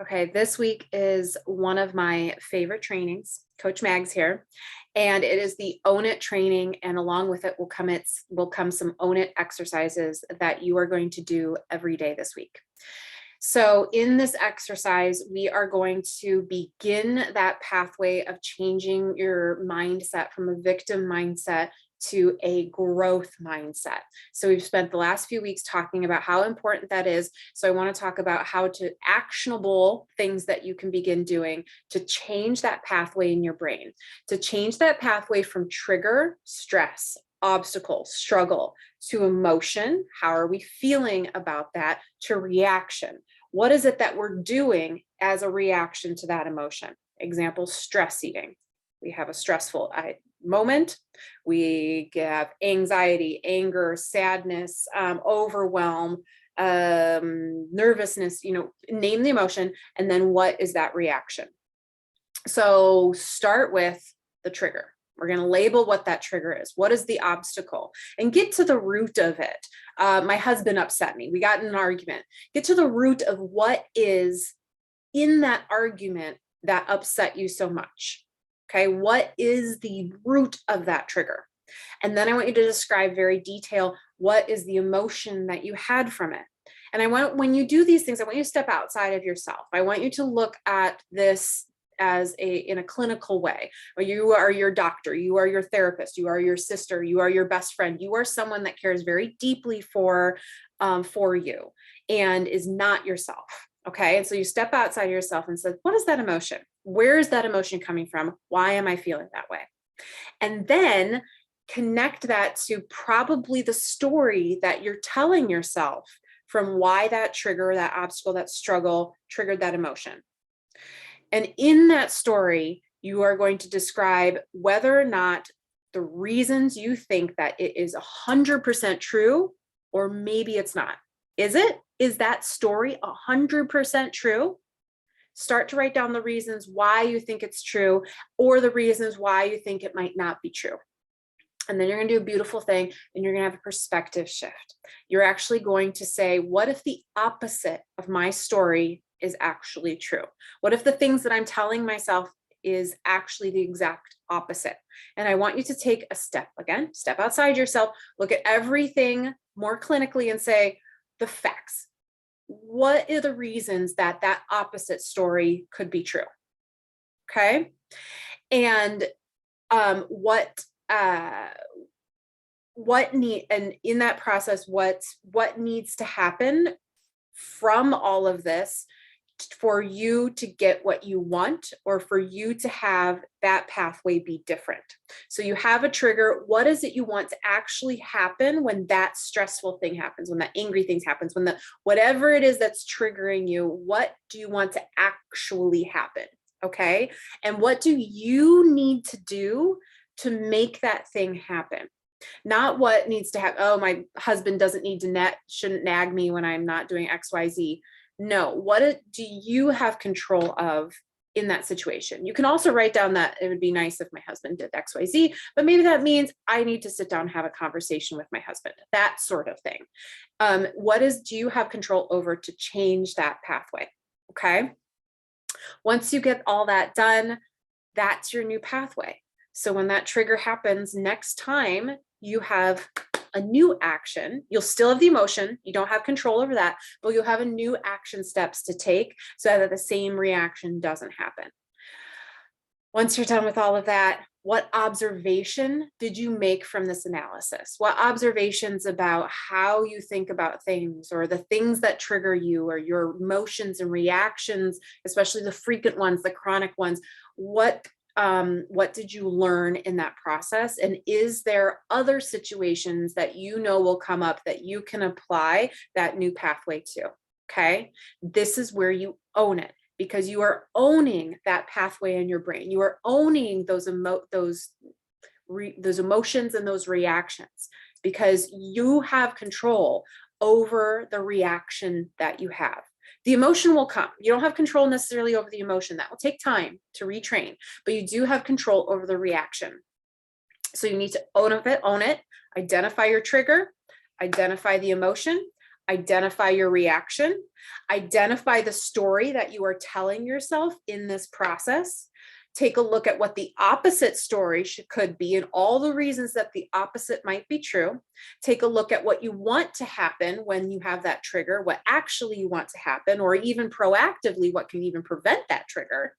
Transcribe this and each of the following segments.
Okay, this week is one of my favorite trainings. Coach Mag's here, and it is the Own It training. And along with it will come some Own It exercises that you are going to do every day this week. So in this exercise, we are going to begin that pathway of changing your mindset from a victim mindset to a growth mindset. So we've spent the last few weeks talking about how important that is. So I want to talk about how to actionable things that you can begin doing to change that pathway in your brain, to change that pathway from trigger, stress, obstacle, struggle to emotion. How are we feeling about that? To reaction. What is it that we're doing as a reaction to that emotion? Example, stress eating. We have a stressful moment. We have anxiety, anger, sadness, overwhelm, nervousness, name the emotion. And then what is that reaction? So start with the trigger. We're going to label what that trigger is. What is the obstacle? And get to the root of it. My husband upset me. We got in an argument. Get to the root of what is in that argument that upset you so much. Okay, what is the root of that trigger? And then I want you to describe very detailed what is the emotion that you had from it. And when you do these things, I want you to step outside of yourself. I want you to look at this in a clinical way, where you are your doctor, you are your therapist, you are your sister, you are your best friend, you are someone that cares very deeply for you and is not yourself. Okay, and so you step outside yourself and say, what is that emotion? Where is that emotion coming from? Why am I feeling that way? And then connect that to probably the story that you're telling yourself from why that trigger, that obstacle, that struggle triggered that emotion. And in that story, you are going to describe whether or not the reasons you think that it is 100% true, or maybe it's not. Is it? Is that story 100% true? Start to write down the reasons why you think it's true, or the reasons why you think it might not be true. And then you're going to do a beautiful thing, and you're going to have a perspective shift. You're actually going to say, what if the opposite of my story is actually true? What if the things that I'm telling myself is actually the exact opposite? And I want you to take a step outside yourself, look at everything more clinically and say, the facts. What are the reasons that that opposite story could be true? Okay. And and in that process, what needs to happen from all of this for you to get what you want, or for you to have that pathway be different. So you have a trigger. What is it you want to actually happen when that stressful thing happens, when that angry thing happens, when whatever it is that's triggering you, what do you want to actually happen? Okay. And what do you need to do to make that thing happen? Not what needs to happen. Oh, my husband shouldn't nag me when I'm not doing XYZ. No, what do you have control of in that situation? You can also write down that it would be nice if my husband did XYZ, but maybe that means I need to sit down and have a conversation with my husband, that sort of thing. Do you have control over to change that pathway? Okay. Once you get all that done, that's your new pathway. So when that trigger happens next time, you have a new action. You'll still have the emotion. You don't have control over that, but you'll have a new action steps to take so that the same reaction doesn't happen. Once you're done with all of that, what observation did you make from this analysis? What observations about how you think about things, or the things that trigger you, or your emotions and reactions, especially the frequent ones, the chronic ones? What did you learn in that process? And is there other situations that you know will come up that you can apply that new pathway to? Okay. This is where you own it, because you are owning that pathway in your brain. You are owning those emotions and those reactions, because you have control over the reaction that you have. The emotion will come. You don't have control necessarily over the emotion. That will take time to retrain, but you do have control over the reaction. So you need to own it, identify your trigger, identify the emotion, identify your reaction, identify the story that you are telling yourself in this process. Take a look at what the opposite story could be and all the reasons that the opposite might be true. Take a look at what you want to happen when you have that trigger, what actually you want to happen, or even proactively, what can even prevent that trigger.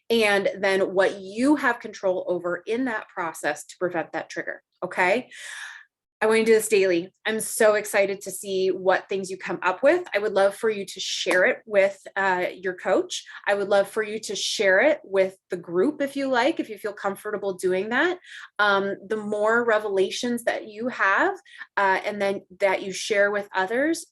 And then what you have control over in that process to prevent that trigger. Okay. I want you to do this daily. I'm so excited to see what things you come up with. I would love for you to share it with your coach. I would love for you to share it with the group if you like, if you feel comfortable doing that. The more revelations that you have and then that you share with others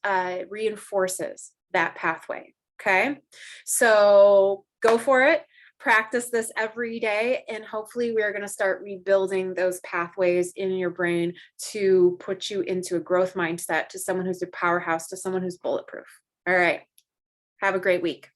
reinforces that pathway. Okay, so go for it. Practice this every day, and hopefully we are going to start rebuilding those pathways in your brain to put you into a growth mindset, to someone who's a powerhouse, to someone who's bulletproof. All right. Have a great week.